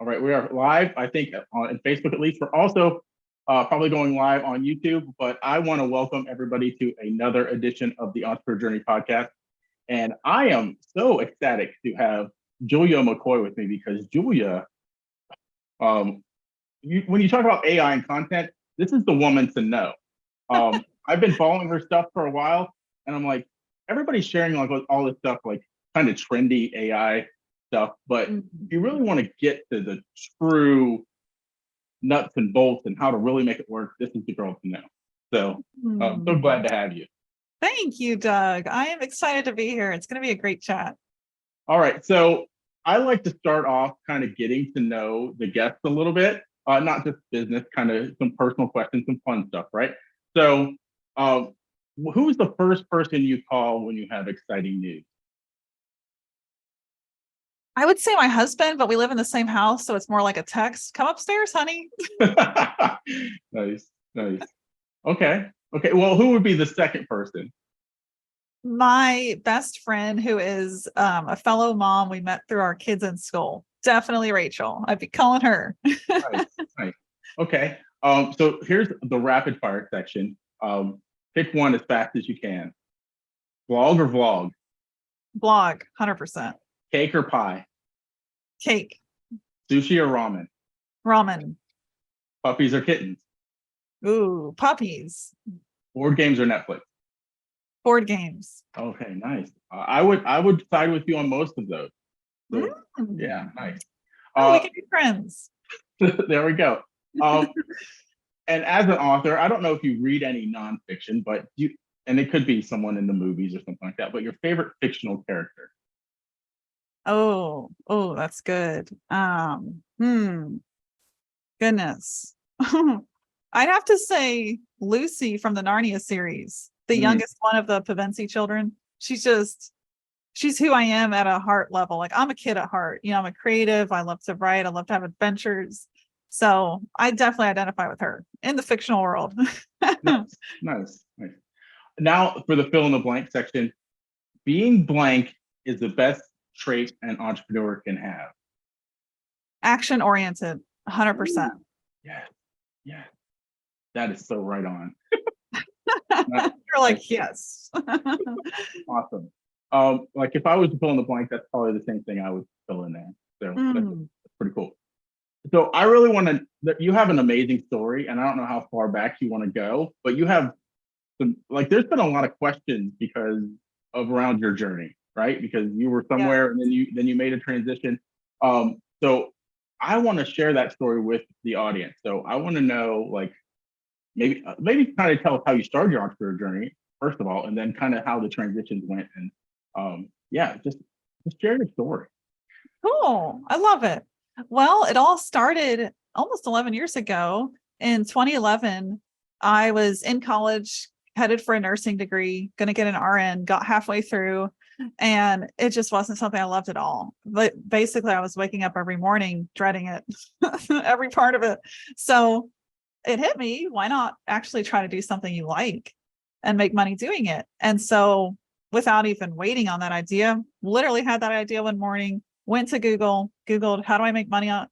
All right, we are live, I think, on Facebook at least. We're also probably going live on YouTube, but I want to welcome everybody to another edition of the Entrepreneur Journey podcast. And I am so ecstatic to have Julia McCoy with me because Julia, when you talk about AI and content, this is the woman to know. I've been following her stuff for a while, and I'm like, everybody's sharing like all this stuff, like kind of trendy AI stuff, but if you really want to get to the true nuts and bolts and how to really make it work, this is the girl to know. So so glad to have you. Thank you, Doug. I am excited to be here. It's going to be a great chat. All right, so I like to start off kind of getting to know the guests a little bit, not just business, kind of some personal questions, some fun stuff, right? So who's the first person you call when you have exciting news? I would say my husband, but we live in the same house, so it's more like a text. Come upstairs, honey. Nice. Okay. Well, who would be the second person? My best friend, who is a fellow mom we met through our kids in school. Definitely Rachel. I'd be calling her. Nice. Okay. So here's the rapid fire section. Pick one as fast as you can. Blog or vlog? Blog, 100%. Cake or pie? Cake. Sushi or ramen? Ramen. Puppies or kittens? Ooh, puppies. Board games or Netflix? Board games. Okay, nice. I would side with you on most of those. So, yeah, nice. We can be friends. There we go. And as an author, I don't know if you read any nonfiction, but and it could be someone in the movies or something like that, but your favorite fictional character? Oh, that's good. Goodness. I'd have to say Lucy from the Narnia series, the youngest one of the Pevensie children. She's who I am at a heart level. Like, I'm a kid at heart. I'm a creative. I love to write. I love to have adventures. So I definitely identify with her in the fictional world. Nice. Now for the fill in the blank section, being blank is the best trait an entrepreneur can have. Action oriented, 100%. Yeah. That is so right on. You're like, yes. Awesome. Like if I was to fill in the blank, that's probably the same thing I would fill in there. So that's pretty cool. So I really want to, you have an amazing story, and I don't know how far back you want to go, but you have some, like, there's been a lot of questions because of around your journey, right? Because you were somewhere and then you made a transition. So I want to share that story with the audience. So I want to know, like, maybe kind of tell us how you started your entrepreneur journey, first of all, and then kind of how the transitions went. And just share your story. Cool. I love it. Well, it all started almost 11 years ago. In 2011, I was in college, headed for a nursing degree, going to get an RN, got halfway through, and it just wasn't something I loved at all. But basically, I was waking up every morning, dreading it, every part of it. So it hit me, why not actually try to do something you like and make money doing it? And so without even waiting on that idea, literally had that idea one morning, went to Googled, how do I make money on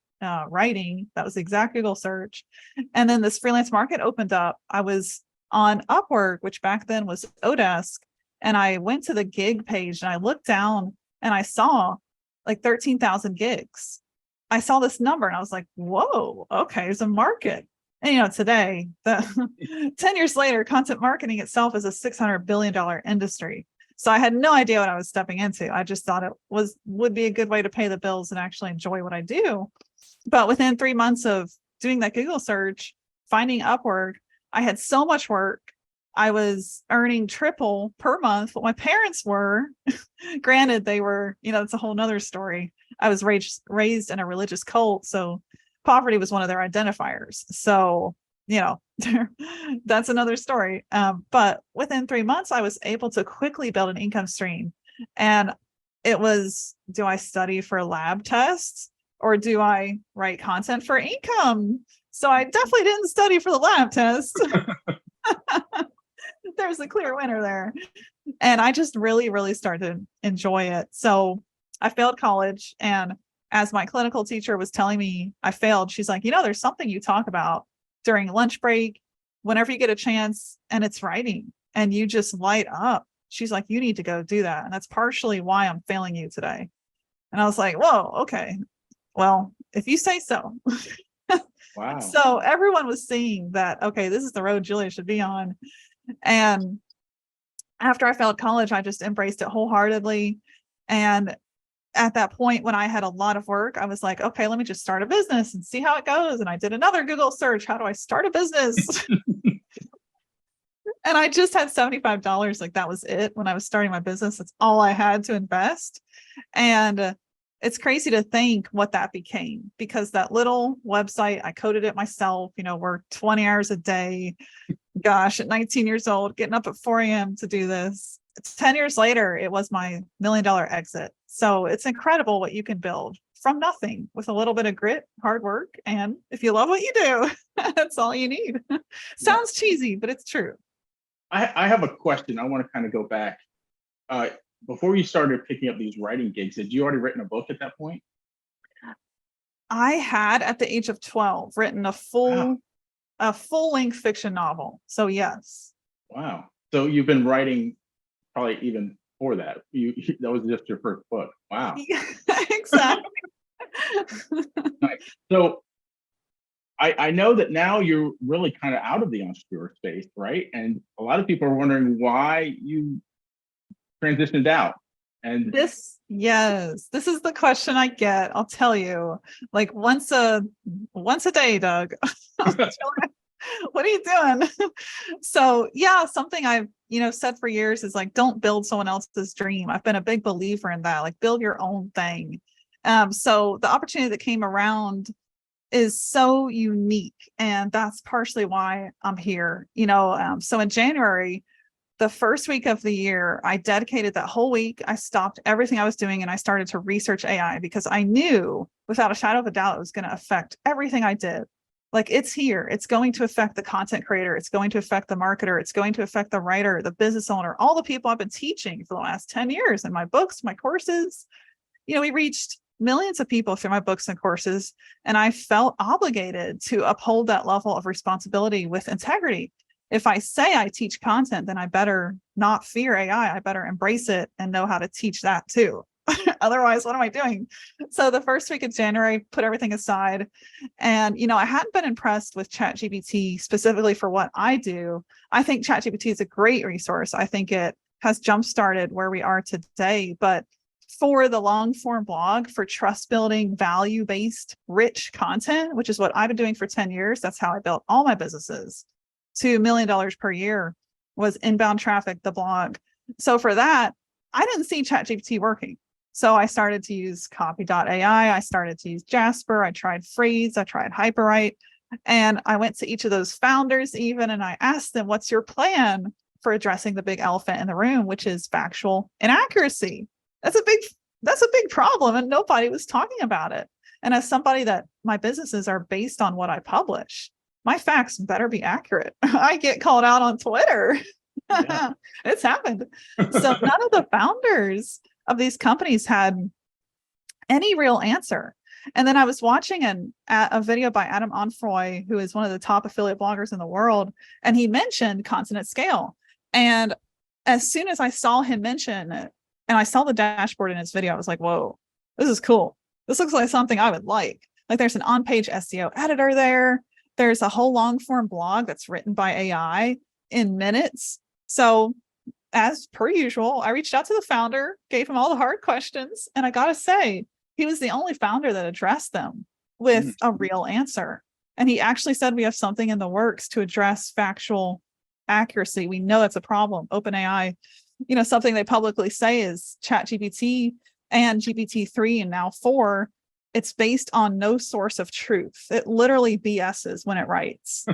writing? That was the exact Google search. And then this freelance market opened up. I was on Upwork, which back then was Odesk. And I went to the gig page and I looked down and I saw like 13,000 gigs. I saw this number and I was like, whoa, okay, there's a market. And today, 10 years later, content marketing itself is a $600 billion industry. So I had no idea what I was stepping into. I just thought it would be a good way to pay the bills and actually enjoy what I do. But within 3 months of doing that Google search, finding Upwork, I had so much work. I was earning triple per month what my parents were. Granted, they were, it's a whole nother story. I was raised in a religious cult, so poverty was one of their identifiers. So, that's another story. But within 3 months, I was able to quickly build an income stream. And it was, do I study for lab tests or do I write content for income? So I definitely didn't study for the lab test. There's a clear winner there. And I just really, really started to enjoy it. So I failed college and as my clinical teacher was telling me I failed, she's like, there's something you talk about during lunch break, whenever you get a chance, and it's writing, and you just light up. She's like, you need to go do that. And that's partially why I'm failing you today. And I was like, whoa, okay. Well, if you say so. Wow. So everyone was seeing that, okay, this is the road Julia should be on. And after I failed college, I just embraced it wholeheartedly. And at that point, when I had a lot of work, I was like, okay, let me just start a business and see how it goes. And I did another Google search. How do I start a business? And I just had $75. Like, that was it when I was starting my business. That's all I had to invest. And it's crazy to think what that became, because that little website, I coded it myself, worked 20 hours a day. Gosh, at 19 years old, getting up at 4 a.m. to do this. 10 years later, it was my $1 million exit. So it's incredible what you can build from nothing with a little bit of grit, hard work. And if you love what you do, that's all you need. Sounds cheesy, but it's true. I have a question. I want to kind of go back. Before you started picking up these writing gigs, had you already written a book at that point? I had, at the age of 12, written a full-length fiction novel. So yes. Wow. So you've been writing probably even before that. That was just your first book. Wow. Exactly. Nice. So I know that now you're really kind of out of the entrepreneur space, right? And a lot of people are wondering why you transitioned out. And this is the question I get. I'll tell you, like once a day, Doug. What are you doing? So yeah, something I've said for years is like, don't build someone else's dream. I've been a big believer in that. Like, build your own thing. So the opportunity that came around is so unique, and that's partially why I'm here. So in January, the first week of the year, I dedicated that whole week. I stopped everything I was doing and I started to research AI, because I knew without a shadow of a doubt it was going to affect everything I did. Like, it's here. It's going to affect the content creator. It's going to affect the marketer. It's going to affect the writer, the business owner, all the people I've been teaching for the last 10 years in my books, my courses. We reached millions of people through my books and courses, and I felt obligated to uphold that level of responsibility with integrity. If I say I teach content, then I better not fear AI. I better embrace it and know how to teach that too. Otherwise, what am I doing? So the first week of January, put everything aside. And, I hadn't been impressed with ChatGPT specifically for what I do. I think ChatGPT is a great resource. I think it has jump-started where we are today. But for the long form blog, for trust building, value-based, rich content, which is what I've been doing for 10 years, that's how I built all my businesses. $2 million per year was inbound traffic, the blog. So for that, I didn't see ChatGPT working. So I started to use copy.ai. I started to use Jasper. I tried Phrase. I tried Hyperwrite. And I went to each of those founders even, and I asked them, what's your plan for addressing the big elephant in the room, which is factual inaccuracy? That's a big problem, and nobody was talking about it. And as somebody that my businesses are based on what I publish, my facts better be accurate. I get called out on Twitter. Yeah. It's happened. So none of the founders of these companies had any real answer. And then I was watching a video by Adam Onfroy, who is one of the top affiliate bloggers in the world, and he mentioned content at scale. And as soon as I saw him mention it, and I saw the dashboard in his video, I was like, whoa, this is cool. This looks like something I would like. Like, there's an on-page SEO editor there. There's a whole long form blog that's written by AI in minutes. So as per usual, I reached out to the founder, gave him all the hard questions. And I got to say, he was the only founder that addressed them with a real answer. And he actually said, we have something in the works to address factual accuracy. We know it's a problem. OpenAI, something they publicly say is ChatGPT and GPT-3 and now 4. It's based on no source of truth. It literally BS's when it writes.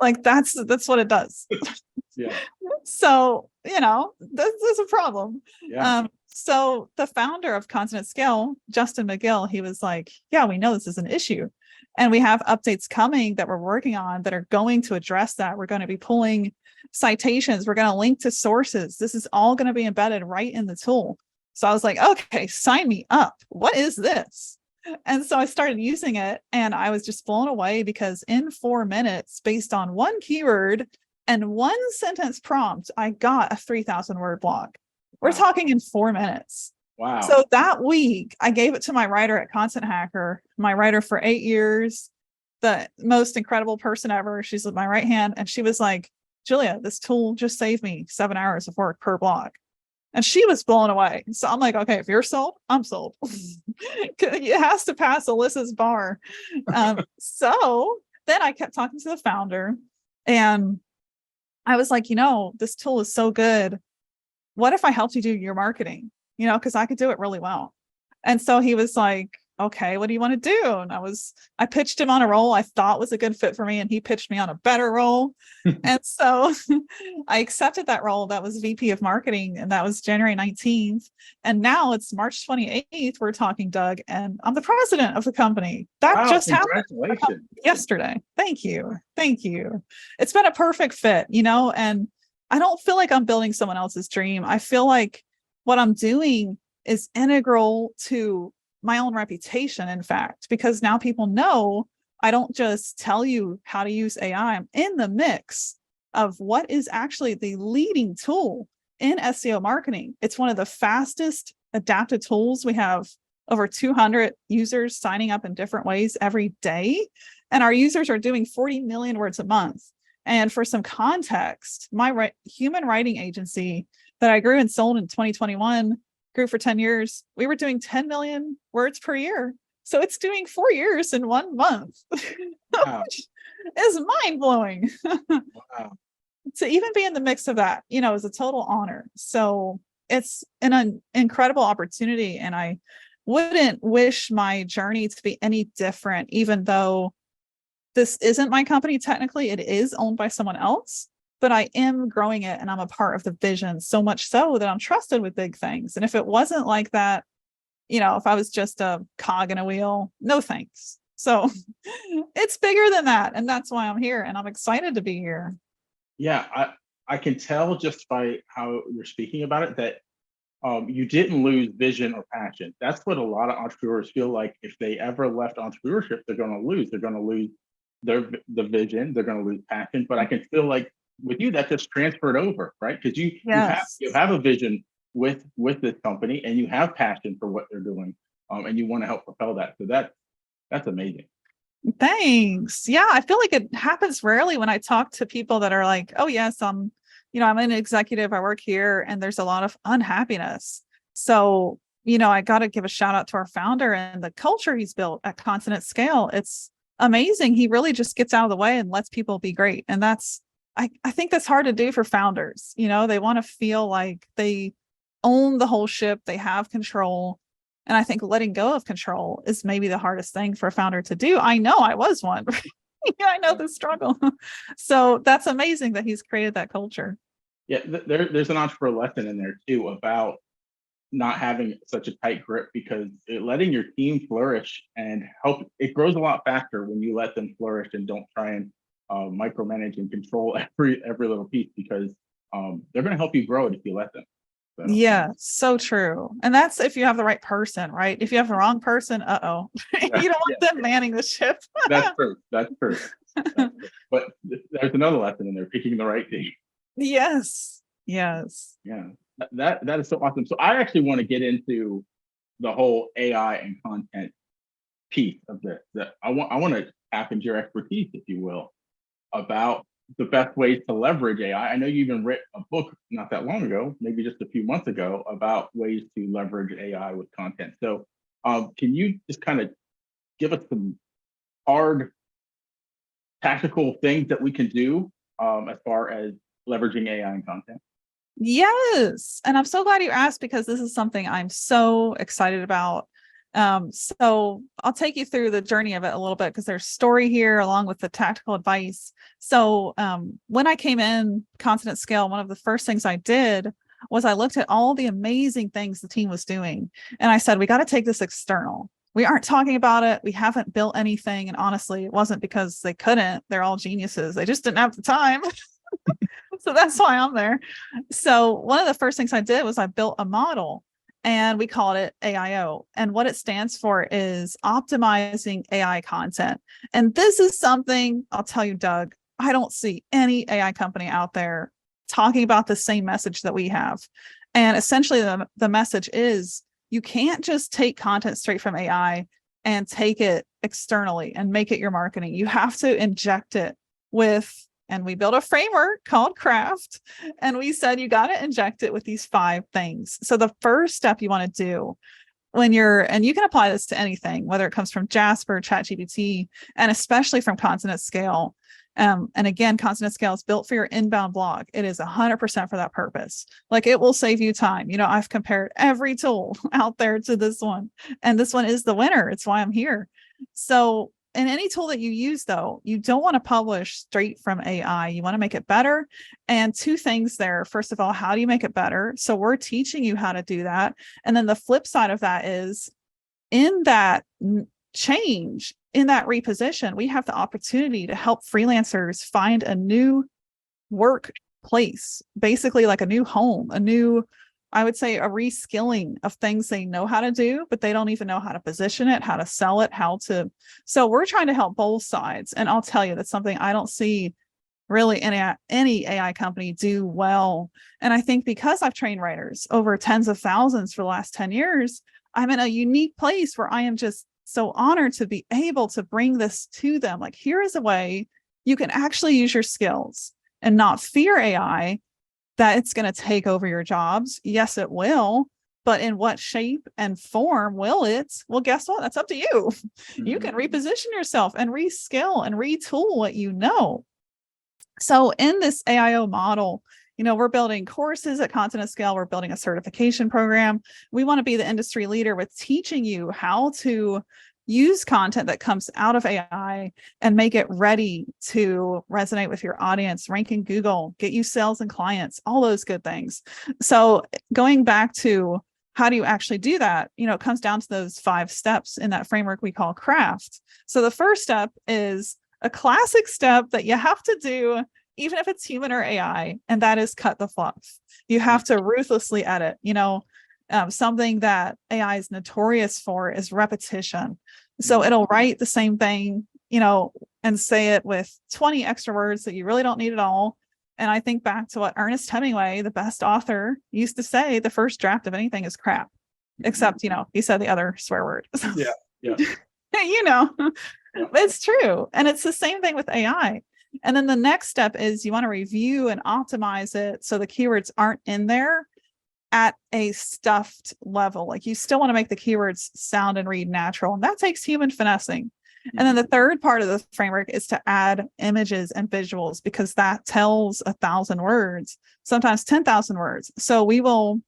Like, that's what it does. Yeah. So, that's a problem. Yeah. So the founder of Content at Scale, Justin McGill, he was like, yeah, we know this is an issue. And we have updates coming that we're working on that are going to address that. We're going to be pulling citations. We're going to link to sources. This is all going to be embedded right in the tool. So I was like, okay, sign me up. What is this? And so I started using it and I was just blown away because in 4 minutes, based on one keyword and one sentence prompt, I got a 3,000 word blog. We're Wow. talking in 4 minutes. Wow. So that week, I gave it to my writer at Content Hacker, my writer for 8 years, the most incredible person ever. She's my right hand. And she was like, Julia, this tool just saved me 7 hours of work per blog. And she was blown away. So I'm like, okay, if you're sold, I'm sold. It has to pass Alyssa's bar. So then I kept talking to the founder and I was like, this tool is so good. What if I helped you do your marketing? Because I could do it really well. And so he was like, okay, what do you want to do? And I pitched him on a role I thought was a good fit for me. And he pitched me on a better role. And so I accepted that role. That was VP of marketing. And that was January 19th. And now it's March 28th. We're talking, Doug, and I'm the president of the company. That just happened yesterday. Thank you. Thank you. It's been a perfect fit, and I don't feel like I'm building someone else's dream. I feel like what I'm doing is integral to my own reputation, in fact, because now people know I don't just tell you how to use AI. I'm in the mix of what is actually the leading tool in SEO marketing. It's one of the fastest adapted tools. We have over 200 users signing up in different ways every day. And our users are doing 40 million words a month. And for some context, my human writing agency that I grew and sold in 2021 grew for 10 years. We were doing 10 million words per year. So it's doing 4 years in 1 month. Wow. Which is mind blowing. Wow. To even be in the mix of that, is a total honor. So it's an incredible opportunity. And I wouldn't wish my journey to be any different, even though this isn't my company. Technically, it is owned by someone else. But I am growing it and I'm a part of the vision, so much so that I'm trusted with big things. And if it wasn't like that, if I was just a cog in a wheel, no thanks. So it's bigger than that. And that's why I'm here and I'm excited to be here. Yeah, I can tell just by how you're speaking about it that you didn't lose vision or passion. That's what a lot of entrepreneurs feel like. If they ever left entrepreneurship, they're going to lose. They're going to lose the vision. They're going to lose passion. But I can feel like with you, that just transferred over, right? Because you have a vision with this company, and you have passion for what they're doing, and you want to help propel that. So that's amazing. Thanks. Yeah, I feel like it happens rarely when I talk to people that are like, "Oh yes, I'm an executive. I work here, and there's a lot of unhappiness." So I got to give a shout out to our founder and the culture he's built at Continent Scale. It's amazing. He really just gets out of the way and lets people be great, and I think that's hard to do for founders. They want to feel like they own the whole ship, they have control. And I think letting go of control is maybe the hardest thing for a founder to do. I know I was one. I know the struggle. So that's amazing that he's created that culture. Yeah, there's an entrepreneur lesson in there too about not having such a tight grip, because letting your team flourish and help, it grows a lot faster when you let them flourish and don't try and micromanage and control every little piece, because they're going to help you grow it if you let them. So. Yeah, so true. And that's if you have the right person, right? If you have the wrong person, you don't want them manning the ship. That's true. That's true. But there's another lesson in there: picking the right team. Yes. Yeah, that is so awesome. So I actually want to get into the whole AI and content piece of this. I want to tap into your expertise, if you will, about the best ways to leverage AI. I know you even wrote a book not that long ago, maybe just a few months ago, about ways to leverage AI with content. So can you just kind of give us some hard tactical things that we can do as far as leveraging AI and content? Yes. And I'm so glad you asked, because this is something I'm so excited about. So I'll take you through the journey of it a little bit, because there's story here along with the tactical advice. So when I came in Continent Scale, one of the first things I did was I looked at all the amazing things the team was doing. And I said, we got to take this external. We aren't talking about it. We haven't built anything. And honestly, it wasn't because they couldn't. They're all geniuses. They just didn't have the time. So that's why I'm there. So one of the first things I did was I built a model. and we called it AIO. And what it stands for is optimizing AI content. And this is something I'll tell you, Doug, I don't see any AI company out there talking about the same message that we have. And essentially the message is you can't just take content straight from AI and take it externally and make it your marketing. You have to inject it with, and we built a framework called Craft, and we said you got to inject it with these 5 things. So the first step you want to do when and you can apply this to anything, whether it comes from Jasper, ChatGPT, and especially from Content at Scale. And again, Content at Scale is built for your inbound blog. It is 100% for that purpose. Like, it will save you time. I've compared every tool out there to this one, and this one is the winner. It's why I'm here. So in any tool that you use, though, you don't want to publish straight from AI. You want to make it better. And 2 things there. First of all, how do you make it better? So we're teaching you how to do that. And then the flip side of that is, in that change, in that reposition, we have the opportunity to help freelancers find a new workplace, basically like a new home, I would say a reskilling of things they know how to do, but they don't even know how to position it, how to sell it, so we're trying to help both sides. And I'll tell you, that's something I don't see really any AI company do well. And I think because I've trained writers over tens of thousands for the last 10 years, I'm in a unique place where I am just so honored to be able to bring this to them. Like, here is a way you can actually use your skills and not fear AI, that it's going to take over your jobs. Yes, it will. But in what shape and form will it? Well, guess what? That's up to you. Mm-hmm. You can reposition yourself and reskill and retool what you know. So in this AIO model, we're building courses at Content at Scale. We're building a certification program. We want to be the industry leader with teaching you how to use content that comes out of AI and make it ready to resonate with your audience, rank in Google, get you sales and clients, all those good things. So going back to how do you actually do that? It comes down to those 5 steps in that framework we call Craft. So the first step is a classic step that you have to do, even if it's human or AI, and that is cut the fluff. You have to ruthlessly edit. Something that AI is notorious for is repetition. So it'll write the same thing, and say it with 20 extra words that you really don't need at all. And I think back to what Ernest Hemingway, the best author, used to say: the first draft of anything is crap, except, he said the other swear word. Yeah. It's true. And it's the same thing with AI. And then the next step is you want to review and optimize it so the keywords aren't in there at a stuffed level. Like, you still want to make the keywords sound and read natural, and that takes human finessing. Mm-hmm. And then the third part of the framework is to add images and visuals, because that tells 1,000 words, sometimes 10,000 words. So we will,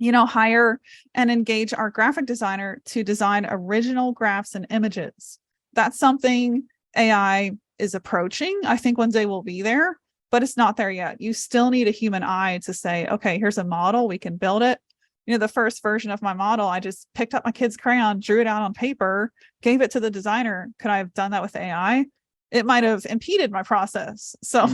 hire and engage our graphic designer to design original graphs and images. That's something AI is approaching. I think one day we'll be there, but it's not there yet. You still need a human eye to say, okay, here's a model, we can build it. The first version of my model, I just picked up my kid's crayon, drew it out on paper, gave it to the designer. Could I have done that with AI? It might have impeded my process. So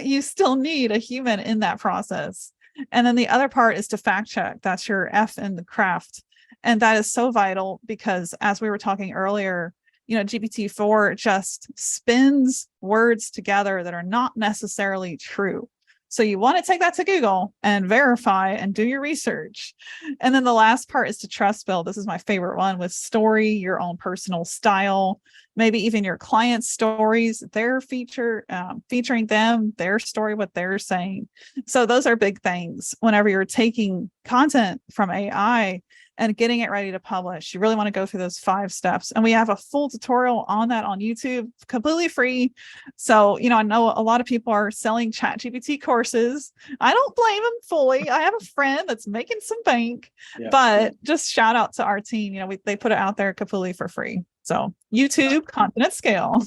you still need a human in that process. And then the other part is to fact check. That's your F in the Craft. And that is so vital, because as we were talking earlier, GPT-4 just spins words together that are not necessarily true. So you want to take that to Google and verify and do your research. And then the last part is to trust build. This is my favorite one, with story, your own personal style, maybe even your clients' stories, their featuring them, their story, what they're saying. So those are big things whenever you're taking content from AI and getting it ready to publish. You really want to go through those 5 steps. And we have a full tutorial on that on YouTube, completely free. So, I know a lot of people are selling ChatGPT courses. I don't blame them fully. I have a friend that's making some bank, but just shout out to our team. They put it out there completely for free. So YouTube, Content at Scale.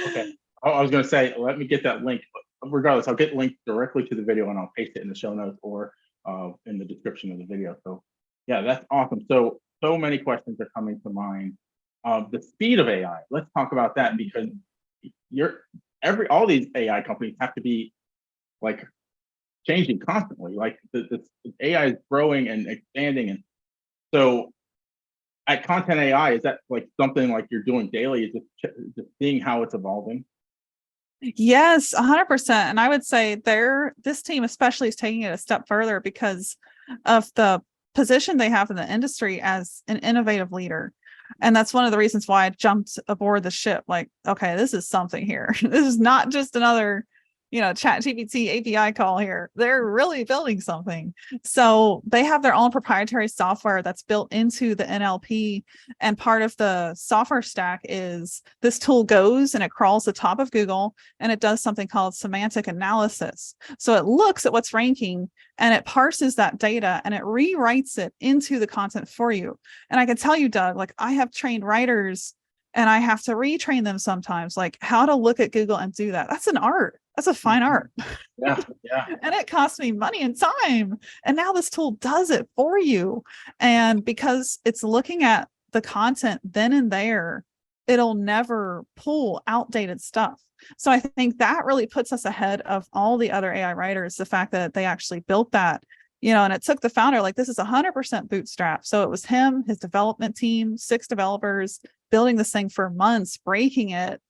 Okay. I was going to say, let me get that link. Regardless, I'll get linked directly to the video, and I'll paste it in the show notes or in the description of the video. So yeah, that's awesome. So many questions are coming to mind. The speed of AI. Let's talk about that, because all these AI companies have to be like changing constantly. Like the AI is growing and expanding, and so at Content AI, is that like something like you're doing daily? Is just seeing how it's evolving? Yes, 100%. And I would say this team especially is taking it a step further because of the position they have in the industry as an innovative leader. And that's one of the reasons why I jumped aboard the ship. Like, okay, this is something here. This is not just another, chat GPT API call here. They're really building something. So they have their own proprietary software that's built into the NLP. And part of the software stack is this tool goes and it crawls the top of Google and it does something called semantic analysis. So it looks at what's ranking and it parses that data and it rewrites it into the content for you. And I can tell you, Doug, like I have trained writers and I have to retrain them sometimes, like how to look at Google and do that. That's an art. That's a fine art. Yeah, yeah. And it costs me money and time. And now this tool does it for you. And because it's looking at the content then and there, it'll never pull outdated stuff. So I think that really puts us ahead of all the other AI writers, the fact that they actually built that, and it took the founder, like this is 100% bootstrap. So it was him, his development team, 6 developers building this thing for months, breaking it,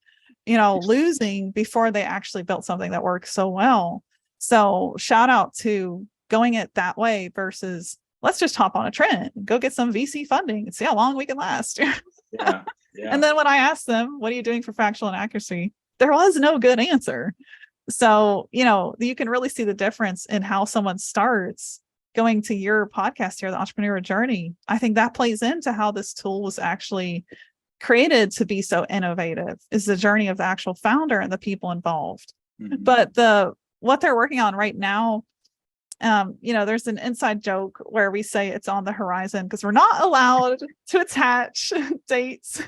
losing before they actually built something that works so well. So shout out to going it that way versus let's just hop on a trend, go get some VC funding and see how long we can last. Yeah. And then when I asked them, what are you doing for factual inaccuracy? There was no good answer. So, you can really see the difference in how someone starts. Going to your podcast here, the Entrepreneur Journey, I think that plays into how this tool was actually created to be so innovative, is the journey of the actual founder and the people involved. Mhm. But what they're working on right now, there's an inside joke where we say it's on the horizon because we're not allowed to attach dates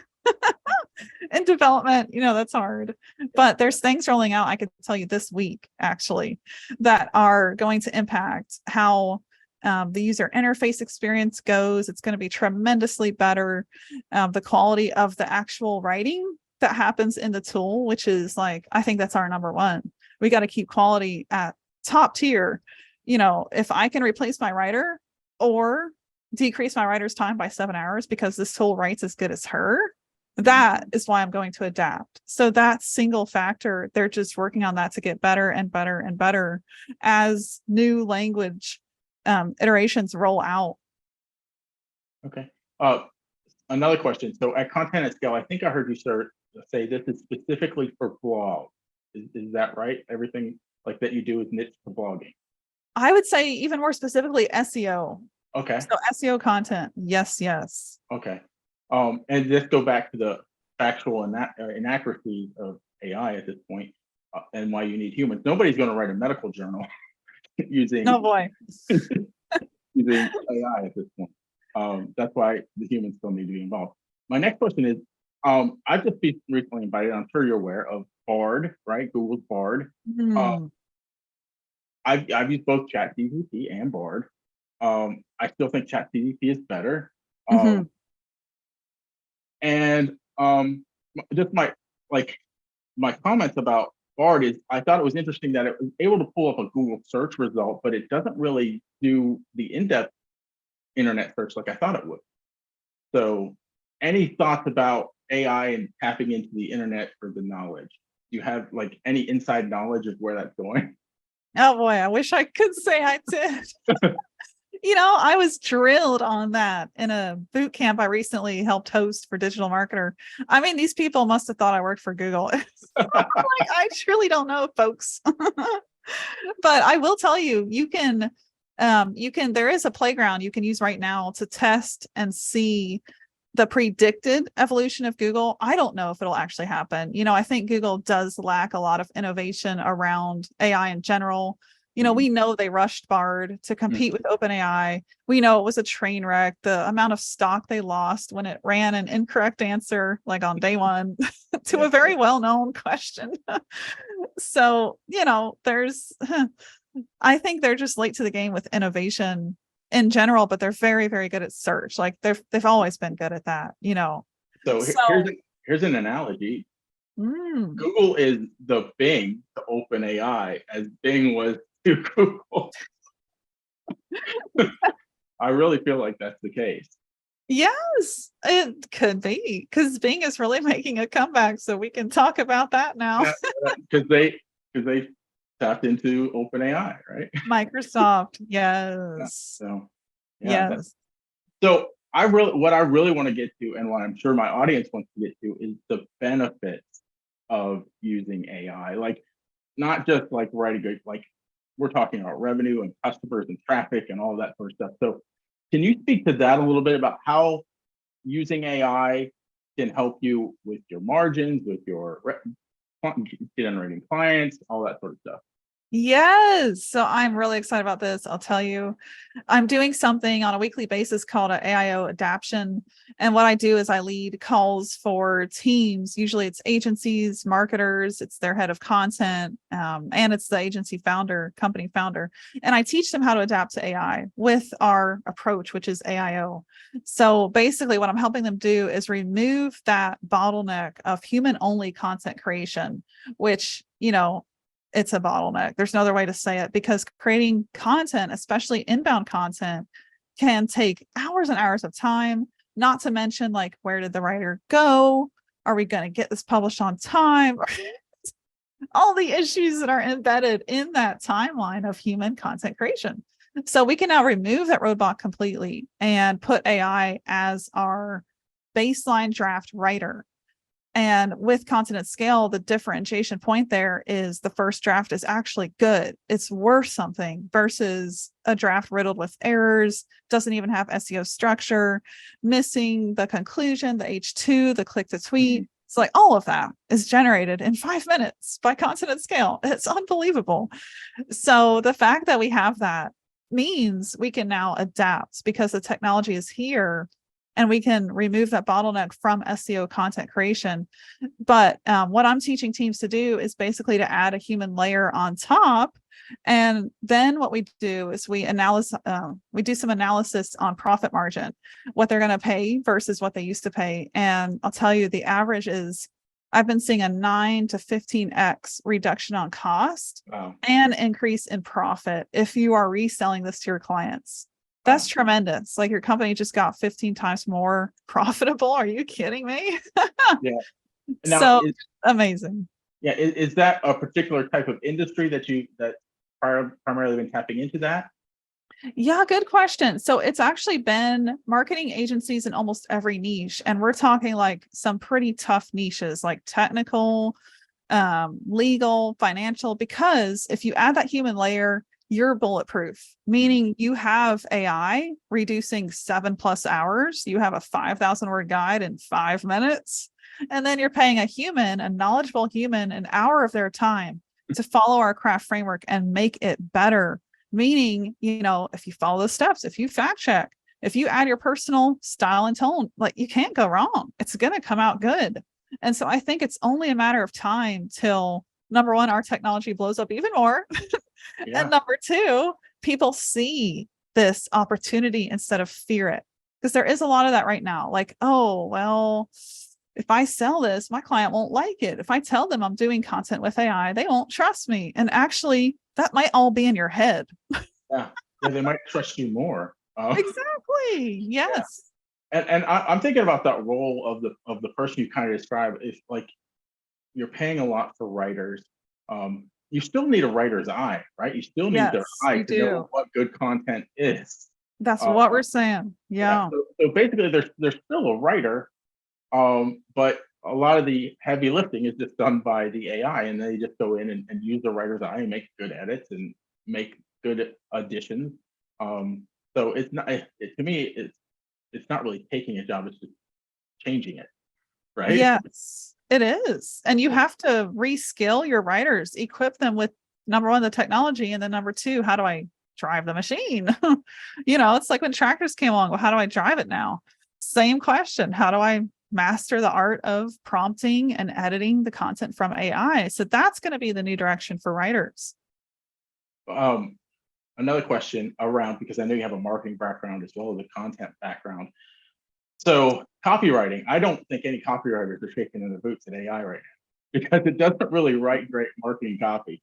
in development. That's hard. But there's things rolling out, I could tell you this week, actually, that are going to impact how the user interface experience goes. It's going to be tremendously better. The quality of the actual writing that happens in the tool, which is like, I think that's our number one. We got to keep quality at top tier. If I can replace my writer or decrease my writer's time by 7 hours because this tool writes as good as her, that is why I'm going to adapt. So that single factor, they're just working on that to get better and better and better as new language iterations roll out. Okay. Another question. So at Content at Scale, I think I heard you say this is specifically for blog. Is that right? Everything like that you do is niche to blogging. I would say even more specifically SEO. Okay. So SEO content. Yes. Okay. And just go back to the factual inaccuracies of AI at this point, and why you need humans. Nobody's going to write a medical journal using Oh boy. using AI at this point. That's why the humans still need to be involved. My next question is, I've just been recently invited, I'm sure you're aware of Bard, right? Google's Bard. I've used both ChatGPT and Bard. I still think ChatGPT is better. And just my comments about Bard is, I thought it was interesting that it was able to pull up a Google search result, but it doesn't really do the in-depth internet search like I thought it would. So any thoughts about AI and tapping into the internet for the knowledge? Do you have like any inside knowledge of where that's going? Oh boy, I wish I could say I did. I was drilled on that in a boot camp I recently helped host for digital marketer. I mean, these people must have thought I worked for Google. I truly don't know, folks. But I will tell you, there is a playground you can use right now to test and see the predicted evolution of Google. I don't know if it'll actually happen. I think Google does lack a lot of innovation around AI in general. We know they rushed Bard to compete with OpenAI. We know it was a train wreck. The amount of stock they lost when it ran an incorrect answer, like on day one, to a very well-known question. So, I think they're just late to the game with innovation in general, but they're very, very good at search. Like they've always been good at that, So here's an analogy. Google is the Bing to OpenAI, as Bing was to Google. I really feel like that's the case. Yes, it could be because Bing is really making a comeback. So we can talk about that now. Yeah, because they tapped into OpenAI, right? Microsoft. Yeah. Yes. So yeah, Yes. so what I really want to get to, and what I'm sure my audience wants to get to, is the benefits of using AI. Like, not just like writing good, like we're talking about revenue and customers and traffic and all that sort of stuff. So can you speak to that a little bit about how using AI can help you with your margins, with your generating clients, all that sort of stuff? Yes. So I'm really excited about this. I'll tell you, I'm doing something on a weekly basis called an AIO adaption. And what I do is I lead calls for teams. Usually it's agencies, marketers, it's their head of content, and it's the agency founder, company founder. And I teach them how to adapt to AI with our approach, which is AIO. So basically, what I'm helping them do is remove that bottleneck of human only content creation, which, it's a bottleneck. There's no other way to say it, because creating content, especially inbound content, can take hours and hours of time, not to mention like, where did the writer go? Are we going to get this published on time? All the issues that are embedded in that timeline of human content creation. So we can now remove that roadblock completely and put AI as our baseline draft writer. And with content at scale, the differentiation point there is the first draft is actually good. It's worth something versus a draft riddled with errors, doesn't even have SEO structure, missing the conclusion, the H2, the click to tweet. It's like all of that is generated in 5 minutes by content at scale. It's unbelievable. So the fact that we have that means we can now adapt because the technology is here, and we can remove that bottleneck from SEO content creation. But what I'm teaching teams to do is basically to add a human layer on top. And then what we do is we do some analysis on profit margin, what they're going to pay versus what they used to pay. And I'll tell you, the average is, I've been seeing a 9 to 15x reduction on cost. Wow. And increase in profit if you are reselling this to your clients. That's tremendous. Like, your company just got 15 times more profitable. Are you kidding me? Yeah. Now, So amazing. Yeah, is that a particular type of industry that primarily been tapping into that? Yeah, good question. So it's actually been marketing agencies in almost every niche. And we're talking like some pretty tough niches, like technical, legal, financial, because if you add that human layer, you're bulletproof, meaning you have AI reducing 7+ hours. You have a 5,000 word guide in 5 minutes. And then you're paying a human, a knowledgeable human, an hour of their time to follow our craft framework and make it better. Meaning, if you follow the steps, if you fact check, if you add your personal style and tone, like, you can't go wrong. It's going to come out good. And so I think it's only a matter of time till, number one, our technology blows up even more. Yeah. And number two, people see this opportunity instead of fear it. Because there is a lot of that right now. Like, oh, well, if I sell this, my client won't like it. If I tell them I'm doing content with AI, they won't trust me. And actually, that might all be in your head. Yeah, they might trust you more. Exactly. Yes. And I'm thinking about that role of the person you kind of described. If like you're paying a lot for writers, you still need a writer's eye, right? You still need their Yes, eye you to know do. what good content is. That's Uh, what we're saying. yeah. Yeah. So basically, there's still a writer, but a lot of the heavy lifting is just done by the AI, and they just go in and use the writer's eye and make good edits and make good additions. So it's not to me, it's not really taking a job; it's just changing it, right? Yes, it is. And you have to reskill your writers, equip them with, number one, the technology, and then number two, how do I drive the machine? It's like when tractors came along. Well, how do I drive it now? Same question. How do I master the art of prompting and editing the content from AI? So that's going to be the new direction for writers. Another question around, because I know you have a marketing background as well as a content background. So copywriting, I don't think any copywriters are shaking in their boots at AI right now because it doesn't really write great marketing copy.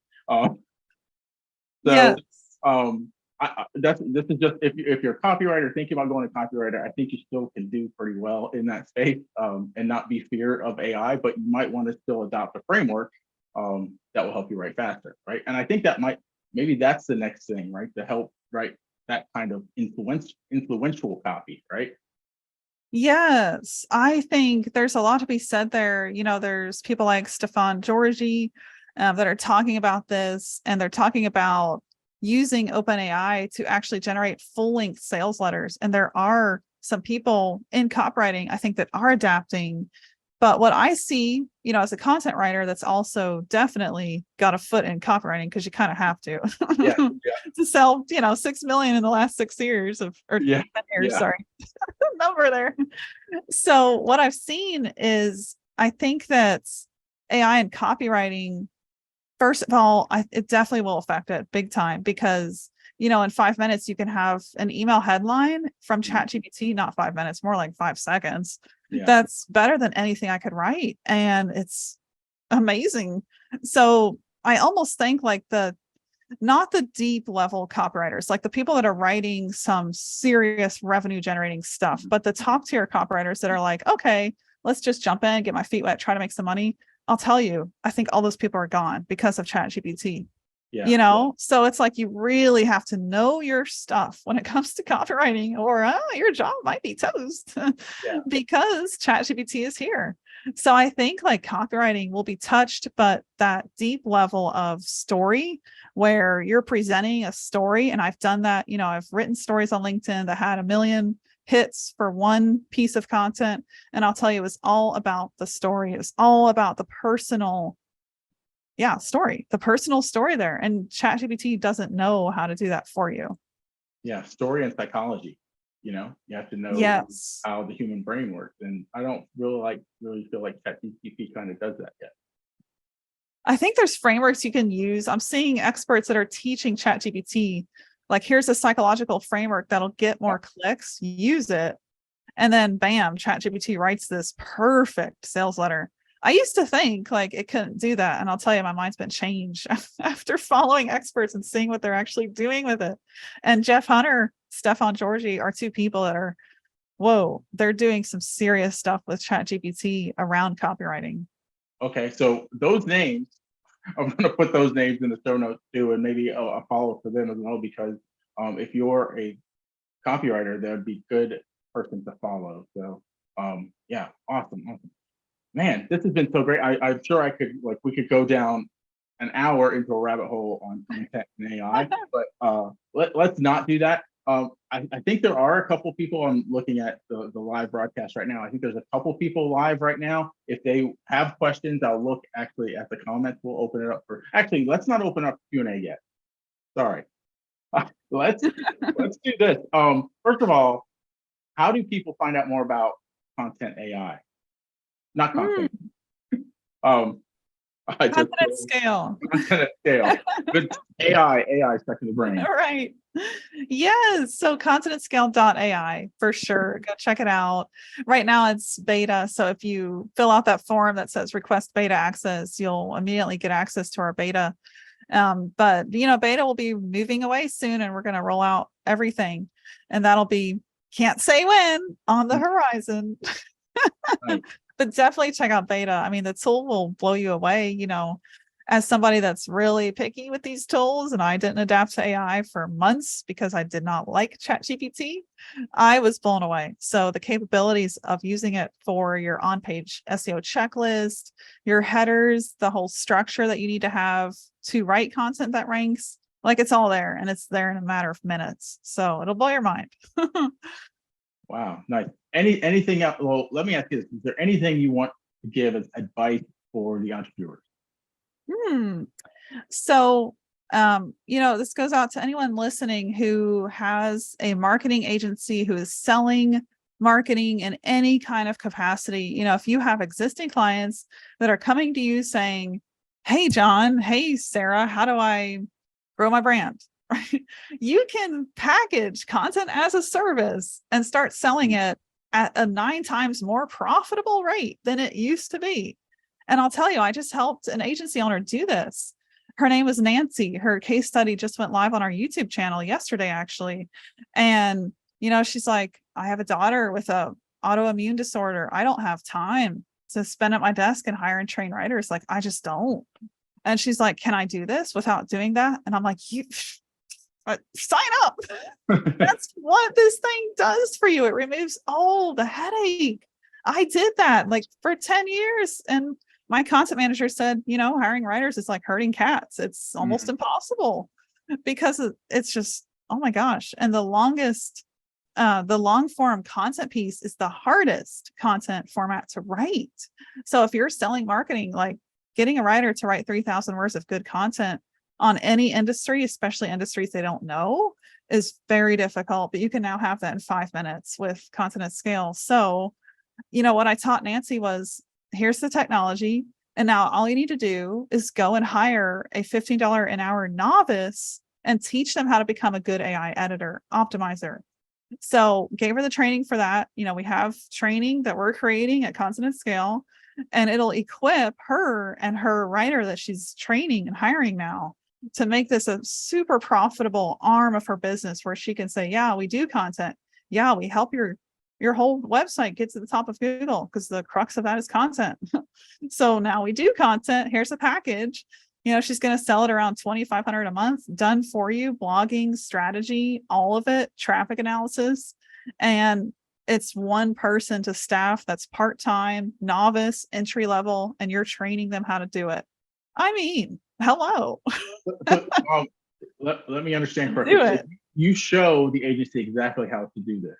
So Yes. this is just if you're a copywriter thinking about going to copywriter, I think you still can do pretty well in that space, and not be feared of AI, but you might want to still adopt a framework that will help you write faster, right? And I think that maybe that's the next thing, right? To help write that kind of influential copy, right? Yes, I think there's a lot to be said there. There's people like Stefan Georgi that are talking about this, and they're talking about using OpenAI to actually generate full-length sales letters. And there are some people in copywriting, I think, that are adapting. But what I see, as a content writer, that's also definitely got a foot in copywriting, because you kind of have to Yeah, to sell, 6 million in the last 6 years or yeah, 10 years, yeah, sorry, number there. So what I've seen is, I think that AI and copywriting, first of all, it definitely will affect it big time, because, in 5 minutes, you can have an email headline from ChatGPT, not 5 minutes, more like 5 seconds. yeah, That's better than anything I could write. And it's amazing. So I almost think like not the deep level copywriters, like the people that are writing some serious revenue generating stuff, but the top tier copywriters that are like, okay, let's just jump in, get my feet wet, try to make some money. I'll tell you, I think all those people are gone because of ChatGPT. yeah, So it's like, you really have to know your stuff when it comes to copywriting, or your job might be toast yeah, because ChatGPT is here. So I think like copywriting will be touched, but that deep level of story, where you're presenting a story, and I've done that. I've written stories on LinkedIn that had 1 million hits for one piece of content, and I'll tell you, it was all about the story. It was all about the personal story, the personal story there. And ChatGPT doesn't know how to do that for you. yeah. Story and psychology. You have to know Yes. how the human brain works, and I don't really feel like ChatGPT kind of does that yet. I think there's frameworks you can use. I'm seeing experts that are teaching ChatGPT, like, here's a psychological framework that'll get more clicks, use it. And then bam, ChatGPT writes this perfect sales letter. I used to think like it couldn't do that. And I'll tell you, my mind's been changed after following experts and seeing what they're actually doing with it. And Jeff Hunter, Stefan Georgi are two people that are, whoa, they're doing some serious stuff with ChatGPT around copywriting. Okay, so those names, I'm going to put those names in the show notes too, and maybe a follow for them as well, because if you're a copywriter, that would be good person to follow. So yeah, awesome. Man, this has been so great. I'm sure we could go down an hour into a rabbit hole on content and AI, but let's not do that. I think there are a couple people. I'm looking at the live broadcast right now. I think there's a couple people live right now. If they have questions, I'll look actually at the comments. We'll open it up actually, let's not open up Q&A yet. Sorry. Let's do this. First of all, how do people find out more about content AI? Not content. I just Content at scale. content at scale. Good AI stuck in the brain. All right. Yes. So contentantscale.ai for sure. Go check it out. Right now it's beta. So if you fill out that form that says request beta access, you'll immediately get access to our beta. But beta will be moving away soon, and we're going to roll out everything. And that'll be, can't say when, on the horizon. Right. But definitely check out beta. I mean, the tool will blow you away. As somebody that's really picky with these tools, and I didn't adapt to AI for months because I did not like ChatGPT, I was blown away. So the capabilities of using it for your on-page SEO checklist, your headers, the whole structure that you need to have to write content that ranks, like, it's all there, and it's there in a matter of minutes. So it'll blow your mind. Wow, nice. Anything else? Well, let me ask you this: is there anything you want to give as advice for the entrepreneurs? So, this goes out to anyone listening who has a marketing agency, who is selling marketing in any kind of capacity. If you have existing clients that are coming to you saying, hey, John, hey, Sarah, how do I grow my brand? Right? You can package content as a service and start selling it at a 9 times more profitable rate than it used to be. And I'll tell you, I just helped an agency owner do this. Her name was Nancy. Her case study just went live on our YouTube channel yesterday, actually. And, she's like, I have a daughter with a autoimmune disorder. I don't have time to spend at my desk and hire and train writers. Like, I just don't. And she's like, can I do this without doing that? And I'm like, sign up. That's what this thing does for you. It removes all the headache. I did that like for 10 years. And my content manager said, hiring writers is like herding cats. It's almost impossible because it's just, oh my gosh. And the long form content piece is the hardest content format to write. So if you're selling marketing, like getting a writer to write 3,000 words of good content on any industry, especially industries they don't know, is very difficult. But you can now have that in 5 minutes with Content at Scale. So, what I taught Nancy was, here's the technology. And now all you need to do is go and hire a $15 an hour novice and teach them how to become a good AI editor, optimizer. So gave her the training for that. We have training that we're creating at Content at Scale, and it'll equip her and her writer that she's training and hiring now to make this a super profitable arm of her business where she can say, yeah, we do content. Yeah, we help your whole website get to the top of Google because the crux of that is content. So now we do content. Here's a package. She's going to sell it around $2,500 a month, done for you, blogging, strategy, all of it, traffic analysis. And it's one person to staff that's part-time, novice, entry level, and you're training them how to do it. I mean, hello. Let me understand correctly. You show the agency exactly how to do this.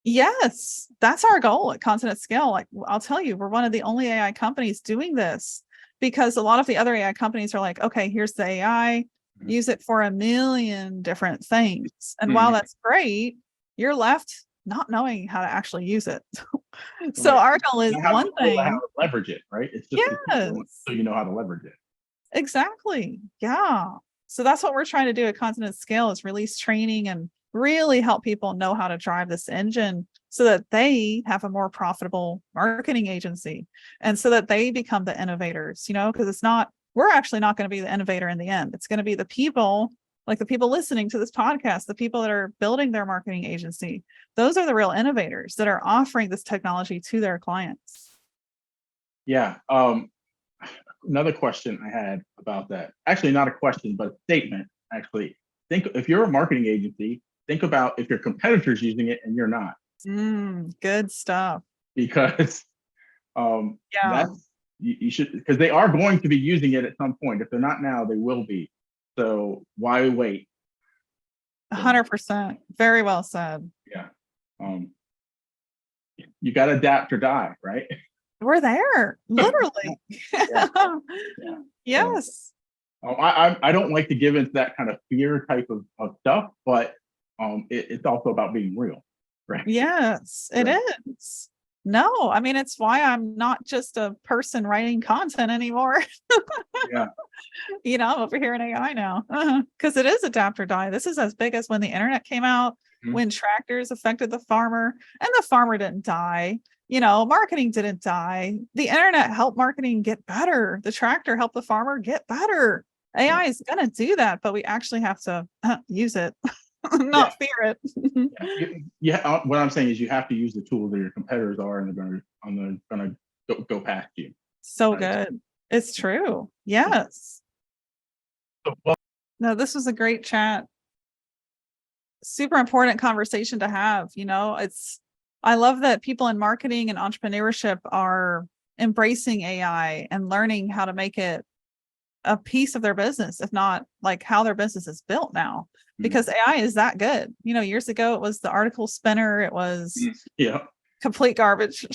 Yes, that's our goal at Content at Scale. Like, I'll tell you, we're one of the only AI companies doing this, because a lot of the other AI companies are like, okay, here's the AI, use it for a million different things. And while that's great, you're left not knowing how to actually use it. So our goal is one thing. How to leverage it, right? It's just so you know how to leverage it. Exactly. Yeah. So that's what we're trying to do at Content at Scale, is release training and really help people know how to drive this engine so that they have a more profitable marketing agency and so that they become the innovators, because we're actually not going to be the innovator in the end. It's going to be the people, like the people listening to this podcast, the people that are building their marketing agency. Those are the real innovators that are offering this technology to their clients. Yeah. Another question I had about that, actually not a question, but a statement, actually. Think if you're a marketing agency, think about if your competitor's using it and you're not. Good stuff. Because you should, because they are going to be using it at some point. If they're not now, they will be. So why wait? 100%. Very well said. Yeah. You got to adapt or die, right? We're there, literally. Yes. I don't like to give into that kind of fear type of stuff, but it's also about being real, right? Yes, it is. No, I mean, it's why I'm not just a person writing content anymore. Yeah. I'm over here in AI now because it is adapt or die. This is as big as when the internet came out, when tractors affected the farmer, and the farmer didn't die. Marketing didn't die. The internet helped marketing get better. The tractor helped the farmer get better. AI is going to do that, but we actually have to use it. Not fear it. What I'm saying is you have to use the tools that your competitors are, and they're gonna go past you. So good. It's true. Yes. No, this was a great chat. Super important conversation to have. I love that people in marketing and entrepreneurship are embracing AI and learning how to make it a piece of their business, if not like how their business is built now. Because AI is that good. Years ago, it was the article spinner. It was complete garbage.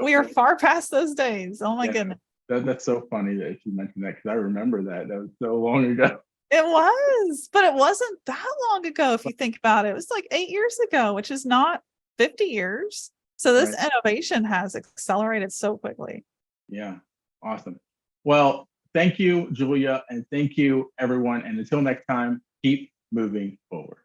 We are far past those days. Oh my goodness. That's so funny that you mentioned that, because I remember that. That was so long ago. It was, but it wasn't that long ago. If you think about it, it was like 8 years ago, which is not 50 years. So this innovation has accelerated so quickly. Yeah. Awesome. Well, thank you, Julia, and thank you, everyone. And until next time, keep moving forward.